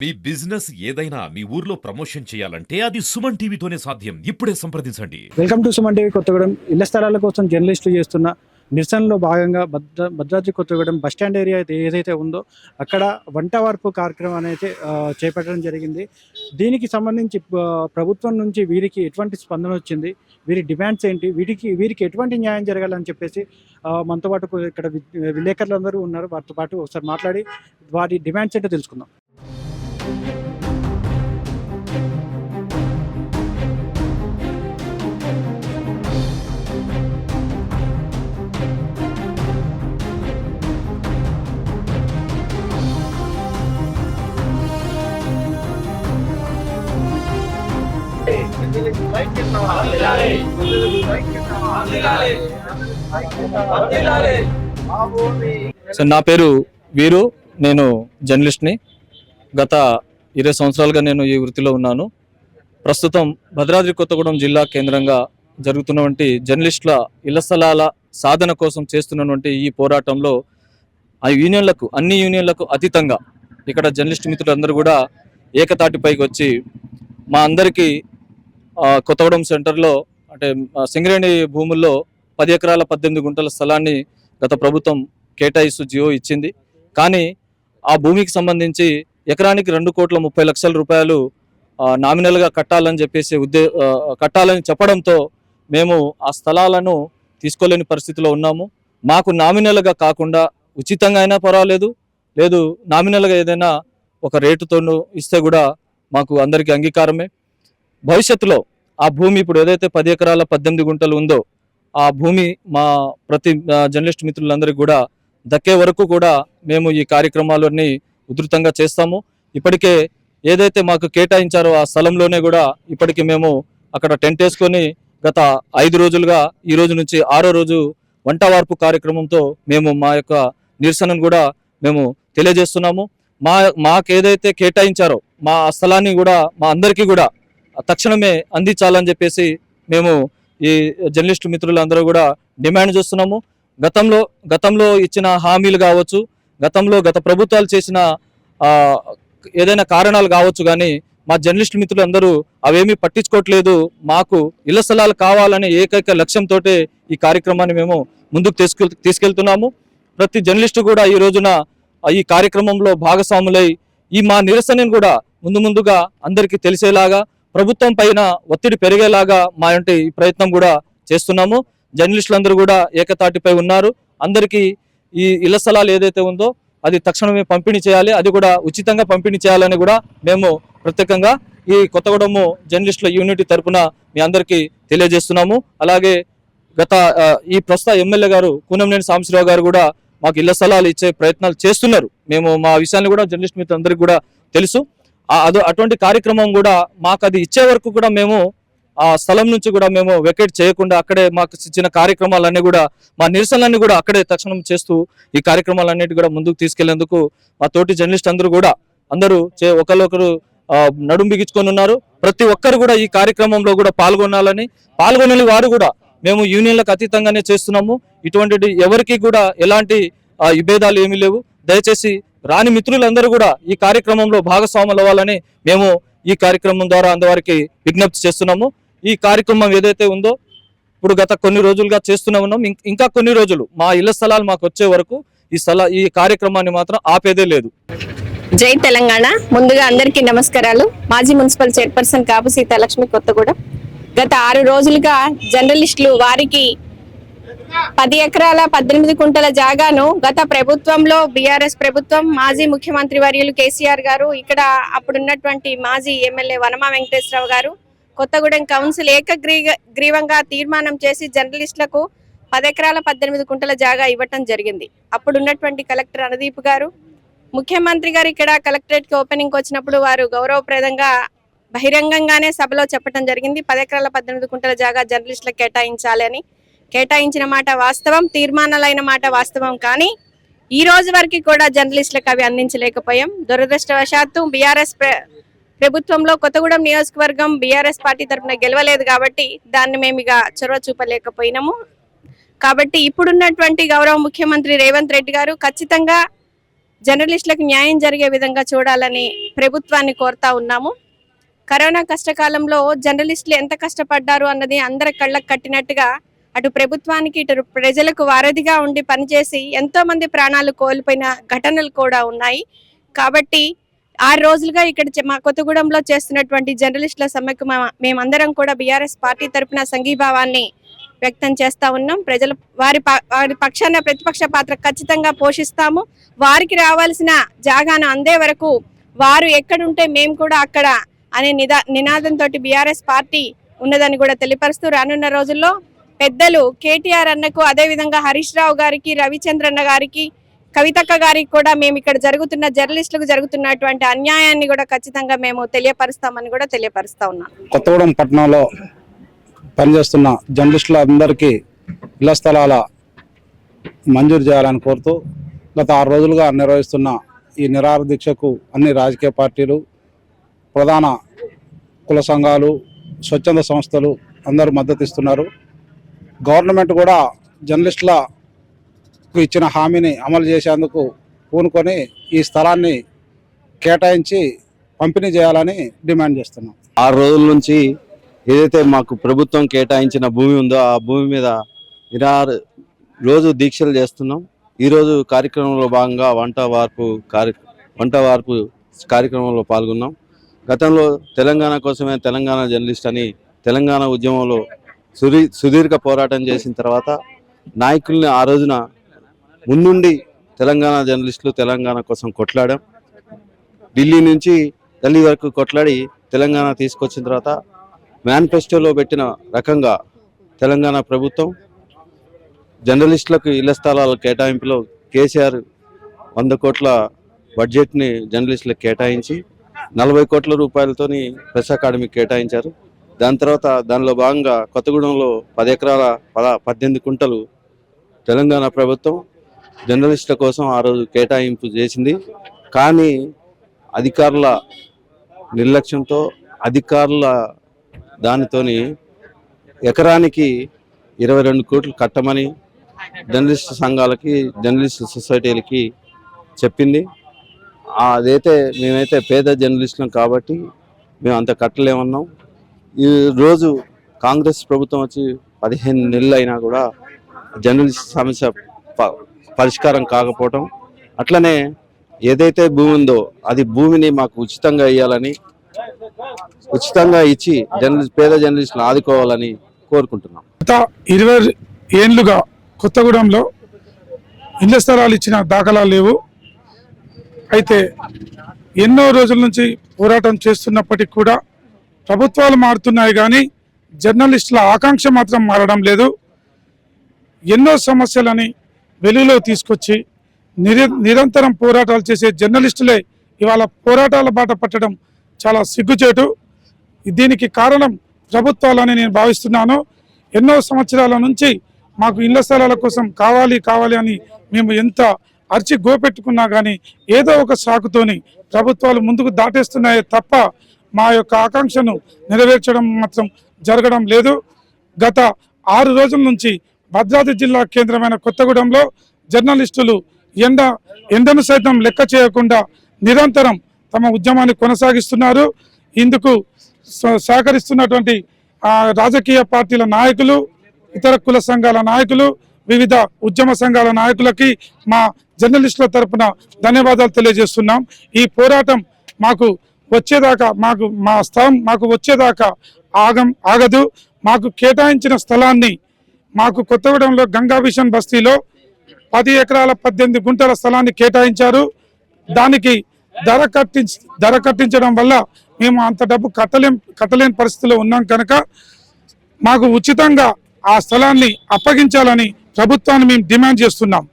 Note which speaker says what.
Speaker 1: మీ business ఏదైనా మీ ఊర్లో promotion చేయాలంటే అది సుమన్ టీవీతోనే సాధ్యం. ఇప్పుడే సంప్రదించండి.
Speaker 2: Welcome to Suman TV Kothagudem. ఇళ్ల స్థలాల కోసం జర్నలిస్టులు చేస్తున్న నిరసనలో భాగంగా భద్రాద్రి కొత్తగూడెం బస్టాండ్ ఏరియా ఏదైతే ఉందో అక్కడ వంట వార్పు కార్యక్రమం అనేది చేపట్టడం జరిగింది. దీనికి సంబంధించి ప్రభుత్వం నుంచి వీరికి ఎటువంటి స్పందన వచ్చింది, వీరి డిమాండ్స్ ఏంటి, వీరికి ఎటువంటి న్యాయం జరగాలని చెప్పేసి మనతో పాటు ఇక్కడ విలేకరులందరూ ఉన్నారు. వారితో పాటు ఒకసారి మాట్లాడి వారి డిమాండ్స్ ఏంటో తెలుసుకుందాం.
Speaker 3: సో నా పేరు వీరు, నేను జర్నలిస్ట్ని. గత 20 సంవత్సరాలుగా నేను ఈ వృత్తిలో ఉన్నాను. ప్రస్తుతం భద్రాద్రి కొత్తగూడెం జిల్లా కేంద్రంగా జరుగుతున్నటువంటి జర్నలిస్టుల ఇళ్ల స్థలాల సాధన కోసం చేస్తున్నటువంటి ఈ పోరాటంలో అన్ని యూనియన్లకు అతీతంగా ఇక్కడ జర్నలిస్ట్ మిత్రులందరూ కూడా ఏకతాటిపైకి వచ్చి మా అందరికీ కొత్తగూడెం సెంటర్లో అంటే సింగరేణి భూముల్లో 10 ఎకరాల 18 గుంటల స్థలాన్ని గత ప్రభుత్వం కేటాయిస్తూ జియో ఇచ్చింది. కానీ ఆ భూమికి సంబంధించి ఎకరానికి 2,30,00,000 రూపాయలు నామినల్గా కట్టాలని చెప్పేసి కట్టాలని చెప్పడంతో మేము ఆ స్థలాలను తీసుకోలేని పరిస్థితిలో ఉన్నాము. మాకు నామినల్గా కాకుండా ఉచితంగా అయినా పర్వాలేదు, లేదు నామినల్గా ఏదైనా ఒక రేటుతోనూ ఇస్తే కూడా మాకు అందరికీ అంగీకారమే. భవిష్యత్తులో ఆ భూమి ఇప్పుడు ఏదైతే 10 ఎకరాల 18 గుంటలు ఉందో ఆ భూమి మా ప్రతి జర్నలిస్ట్ మిత్రులందరికీ కూడా దక్కే వరకు కూడా మేము ఈ కార్యక్రమాలన్నీ ఉధృతంగా చేస్తాము. ఇప్పటికే ఏదైతే మాకు కేటాయించారో ఆ స్థలంలోనే కూడా ఇప్పటికి మేము అక్కడ టెంట్ వేసుకొని గత 5 రోజులుగా ఈ రోజు నుంచి 6వ రోజు వంట వార్పు కార్యక్రమంతో మేము మా యొక్క నిరసనను కూడా మేము తెలియజేస్తున్నాము. మాకు ఏదైతే కేటాయించారో మా స్థలాన్ని కూడా మా అందరికీ కూడా తక్షణమే అందించాలని చెప్పేసి మేము ఈ జర్నలిస్టు మిత్రులందరూ కూడా డిమాండ్ చేస్తున్నాము. గతంలో ఇచ్చిన హామీలు కావచ్చు, గత ప్రభుత్వాలు చేసిన ఏదైనా కారణాలు కావచ్చు, కానీ మా జర్నలిస్టు మిత్రులందరూ అవేమీ పట్టించుకోవట్లేదు. మాకు ఇళ్ల స్థలాలు కావాలనే ఏకైక లక్ష్యంతో ఈ కార్యక్రమాన్ని మేము ముందుకు తీసుకెళ్తున్నాము. ప్రతి జర్నలిస్టు కూడా ఈ రోజున ఈ కార్యక్రమంలో భాగస్వాములై ఈ మా నిరసనను కూడా ముందుగా అందరికీ తెలిసేలాగా, ప్రభుత్వం పైన ఒత్తిడి పెరిగేలాగా మా యొక్క ఈ ప్రయత్నం కూడా చేస్తున్నాము. జర్నలిస్టులందరూ కూడా ఏకతాటిపై ఉన్నారు. అందరికీ ఈ ఇళ్ల స్థలాలు ఏదైతే ఉందో అది తక్షణమే పంపిణీ చేయాలి, అది కూడా ఉచితంగా పంపిణీ చేయాలని కూడా మేము ప్రత్యేకంగా ఈ కొత్తగూడెం జర్నలిస్టుల యూనిటీ తరఫున మీ అందరికీ తెలియజేస్తున్నాము. అలాగే ఈ ప్రస్తుత ఎమ్మెల్యే గారు కూనంనేని సాంబశివరావు గారు కూడా మాకు ఇళ్ల స్థలాలు ఇచ్చే ప్రయత్నాలు చేస్తున్నారు. మేము మా విషయాన్ని కూడా జర్నలిస్ట్ మిత్రులందరికీ కూడా తెలుసు. అటువంటి కార్యక్రమం కూడా మాకు అది ఇచ్చే వరకు కూడా మేము ఆ స్థలం నుంచి కూడా మేము వెకేట్ చేయకుండా అక్కడే మాకు ఇచ్చిన కార్యక్రమాలన్నీ కూడా మా నిరసనలన్నీ కూడా అక్కడే తక్షణం చేస్తూ ఈ కార్యక్రమాలన్నిటి కూడా ముందుకు తీసుకెళ్లేందుకు మా తోటి జర్నలిస్ట్ అందరూ ఒకరు నడుం బిగించుకొని ఉన్నారు. ప్రతి ఒక్కరు కూడా ఈ కార్యక్రమంలో కూడా పాల్గొనాలని వారు కూడా మేము యూనియన్లకు అతీతంగానే చేస్తున్నాము. ఇటువంటి ఎవరికి కూడా ఎలాంటి విభేదాలు ఏమీ లేవు. దయచేసి రాని మిత్రులందరూ కూడా ఈ కార్యక్రమంలో భాగస్వాములు అవ్వాలని మేము ఈ కార్యక్రమం ద్వారా అందరికి విజ్ఞప్తి చేస్తున్నాము. ఈ కార్యక్రమం ఏదైతే ఉందో ఇప్పుడు గత కొన్ని రోజులుగా చేస్తూనే ఉన్నాం. ఇంకా కొన్ని రోజులు మా ఇళ్ల స్థలాలు మాకు వచ్చే వరకు ఈ కార్యక్రమాన్ని మాత్రం ఆపేదే లేదు.
Speaker 4: జై తెలంగాణ. ముందుగా అందరికీ నమస్కారాలు. మాజీ మున్సిపల్ చైర్పర్సన్ కాపు సీతాలక్ష్మి, కొత్తగూడెం. గత 6 రోజులుగా జర్నలిస్టులు వారికి 10 ఎకరాల 18 గుంటల జాగాను గత ప్రభుత్వంలో బీఆర్ఎస్ ప్రభుత్వం మాజీ ముఖ్యమంత్రి వర్యులు కేసీఆర్ గారు, ఇక్కడ అప్పుడున్నటువంటి మాజీ ఎమ్మెల్యే వనమా వెంకటేశ్వరరావు గారు, కొత్తగూడెం కౌన్సిల్ ఏకగ్రీవంగా తీర్మానం చేసి జర్నలిస్టులకు 10 ఎకరాల 18 గుంటల జాగా ఇవ్వటం జరిగింది. అప్పుడున్నటువంటి కలెక్టర్ అనుదీప్ గారు, ముఖ్యమంత్రి గారు ఇక్కడ కలెక్టరేట్ కి ఓపెనింగ్ వచ్చినప్పుడు వారు గౌరవప్రదంగా బహిరంగంగానే సభలో చెప్పడం జరిగింది. 10 ఎకరాల 18 గుంటల జాగా జర్నలిస్టులకు కేటాయించాలి అని. కేటాయించిన మాట వాస్తవం, తీర్మానాలైన మాట వాస్తవం. కానీ ఈ రోజు వరకు కూడా జర్నలిస్టులకు అవి అందించలేకపోయాం. దురదృష్టవశాత్తు బీఆర్ఎస్ ప్రభుత్వంలో కొత్తగూడెం నియోజకవర్గం బీఆర్ఎస్ పార్టీ తరఫున గెలవలేదు కాబట్టి దాన్ని మేము ఇక చొరవ చూపలేకపోయినాము. కాబట్టి ఇప్పుడున్నటువంటి గౌరవ ముఖ్యమంత్రి రేవంత్ రెడ్డి గారు ఖచ్చితంగా జర్నలిస్టులకు న్యాయం జరిగే విధంగా చూడాలని ప్రభుత్వాన్ని కోరుతా ఉన్నాము. కరోనా కష్టకాలంలో జర్నలిస్టులు ఎంత కష్టపడ్డారు అన్నది అందరి కళ్ళకు కట్టినట్టుగా అటు ప్రభుత్వానికి ఇటు ప్రజలకు వారధిగా ఉండి పనిచేసి ఎంతో మంది ప్రాణాలు కోల్పోయిన ఘటనలు కూడా ఉన్నాయి. కాబట్టి 6 రోజులుగా ఇక్కడ మా కొత్తగూడెంలో చేస్తున్నటువంటి జర్నలిస్టుల సమ్మెకు మేమందరం కూడా బీఆర్ఎస్ పార్టీ తరఫున సంఘీభావాన్ని వ్యక్తం చేస్తా ఉన్నాం. ప్రజల వారి పక్షాన ప్రతిపక్ష పాత్ర ఖచ్చితంగా పోషిస్తాము. వారికి రావాల్సిన జాగాను అందే వరకు వారు ఎక్కడుంటే మేము కూడా అక్కడ అనే నినాదంతో బీఆర్ఎస్ పార్టీ ఉన్నదని కూడా తెలియపరుస్తూ రానున్న రోజుల్లో పెద్దలు కేటీఆర్ అన్నకు, అదేవిధంగా హరీష్ రావు గారికి, రవిచంద్రన్న గారికి, కవితక్క గారికి కూడా మేము ఇక్కడ జరుగుతున్న జర్నలిస్టులకు జరుగుతున్నటువంటి అన్యాయాన్ని కూడా ఖచ్చితంగా మేము తెలియపరుస్తామని కూడా తెలియపరుస్తా ఉన్నాం.
Speaker 5: కొత్తగూడెం పట్టణంలో పనిచేస్తున్న జర్నలిస్టులందరికీ ఇళ్ల స్థలాల మంజూరు చేయాలని కోరుతూ గత 6 రోజులుగా నిర్వహిస్తున్న ఈ నిరాహార దీక్షకు అన్ని రాజకీయ పార్టీలు, ప్రధాన కుల సంఘాలు, స్వచ్ఛంద సంస్థలు అందరూ మద్దతు ఇస్తున్నారు. గవర్నమెంట్ కూడా జర్నలిస్టులకు ఇచ్చిన హామీని అమలు చేసేందుకు పూనుకొని ఈ స్థలాన్ని కేటాయించి పంపిణీ చేయాలని డిమాండ్ చేస్తున్నాం.
Speaker 6: 6 రోజుల నుంచి ఏదైతే మాకు ప్రభుత్వం కేటాయించిన భూమి ఉందో ఆ భూమి మీద రోజు దీక్షలు చేస్తున్నాం. ఈరోజు కార్యక్రమంలో భాగంగా వంట వార్పు కార్యక్రమంలో పాల్గొన్నాం. గతంలో తెలంగాణ కోసమే తెలంగాణ జర్నలిస్ట్ అని తెలంగాణ ఉద్యమంలో సుదీర్ఘ పోరాటం చేసిన తర్వాత నాయకుల్ని ఆ రోజున ముందుండి తెలంగాణ జర్నలిస్టులు తెలంగాణ కోసం కొట్లాడాం. ఢిల్లీ నుంచి ఢిల్లీ వరకు కొట్లాడి తెలంగాణ తీసుకొచ్చిన తర్వాత మేనిఫెస్టోలో పెట్టిన రకంగా తెలంగాణ ప్రభుత్వం జర్నలిస్టులకు ఇళ్ల స్థలాల కేటాయింపులో కేసీఆర్ 100 కోట్ల బడ్జెట్ని జర్నలిస్టులకు కేటాయించి 40 కోట్ల రూపాయలతోని ప్రెస్ అకాడమీకి కేటాయించారు. దాని తర్వాత దానిలో భాగంగా కొత్తగూడెంలో 10 ఎకరాల 18 కుంటలు తెలంగాణ ప్రభుత్వం జర్నలిస్టుల కోసం ఆ రోజు కేటాయింపు చేసింది. కానీ అధికారుల నిర్లక్ష్యంతో అధికారుల దానితోని ఎకరానికి 22 కోట్లు కట్టమని జర్నలిస్ట్ సంఘాలకి, జర్నలిస్ట్ సొసైటీలకి చెప్పింది. అదైతే మేమైతే పేద జర్నలిస్టులం కాబట్టి మేము అంత కట్టలేమన్నాం. ఈ రోజు కాంగ్రెస్ ప్రభుత్వం వచ్చి 15 నెలలు అయినా కూడా జర్నలిస్ట్ సమస్య పరిష్కారం కాకపోవటం, అట్లనే ఏదైతే భూమి ఉందో అది భూమిని మాకు ఉచితంగా ఇవ్వాలని, ఉచితంగా ఇచ్చి పేద జర్నలిస్టులను ఆదుకోవాలని కోరుకుంటున్నాం.
Speaker 7: గత 20 ఏళ్లుగా కొత్తగూడెంలో ఇళ్ల స్థలాలు ఇచ్చిన దాఖలాలు లేవు. అయితే ఎన్నో రోజుల నుంచి పోరాటం చేస్తున్నప్పటికీ కూడా ప్రభుత్వాలు మారుతున్నాయి కానీ జర్నలిస్టుల ఆకాంక్ష మాత్రం మారడం లేదు. ఎన్నో సమస్యలని వెలుగులో తీసుకొచ్చి నిరంతరం పోరాటాలు చేసే జర్నలిస్టులే ఇవాళ పోరాటాల బాట పట్టడం చాలా సిగ్గుచేటు. దీనికి కారణం ప్రభుత్వాలని నేను భావిస్తున్నాను. ఎన్నో సంవత్సరాల నుంచి మాకు ఇళ్ల స్థలాల కోసం కావాలి అని మేము ఎంత అరిచి గోపెట్టుకున్నా కానీ ఏదో ఒక సాకుతోని ప్రభుత్వాలు ముందుకు దాటేస్తున్నాయే తప్ప మా యొక్క ఆకాంక్షను నెరవేర్చడం మాత్రం జరగడం లేదు. గత 6 రోజుల నుంచి భద్రాద్రి జిల్లా కేంద్రమైన కొత్తగూడెంలో జర్నలిస్టులు ఎండను సైతం లెక్క చేయకుండా నిరంతరం తమ ఉద్యమాన్ని కొనసాగిస్తున్నారు. ఇందుకు సహకరిస్తున్నటువంటి రాజకీయ పార్టీల నాయకులు, ఇతర కుల సంఘాల నాయకులు, వివిధ ఉద్యమ సంఘాల నాయకులకి మా జర్నలిస్టుల తరపున ధన్యవాదాలు తెలియజేస్తున్నాం. ఈ పోరాటం మాకు వచ్చేదాకా మా స్థలం మాకు వచ్చేదాకా ఆగదు. మాకు కేటాయించిన స్థలాన్ని మాకు కొత్తగూడెంలో గంగాభిషన్ బస్తీలో 10 ఎకరాల 18 గుంటల స్థలాన్ని కేటాయించారు. దానికి ధర కట్టించడం వల్ల మేము అంత డబ్బు కట్టలేని పరిస్థితిలో ఉన్నాం కనుక మాకు ఉచితంగా ఆ స్థలాన్ని అప్పగించాలని ప్రభుత్వాన్ని మేము డిమాండ్ చేస్తున్నాం.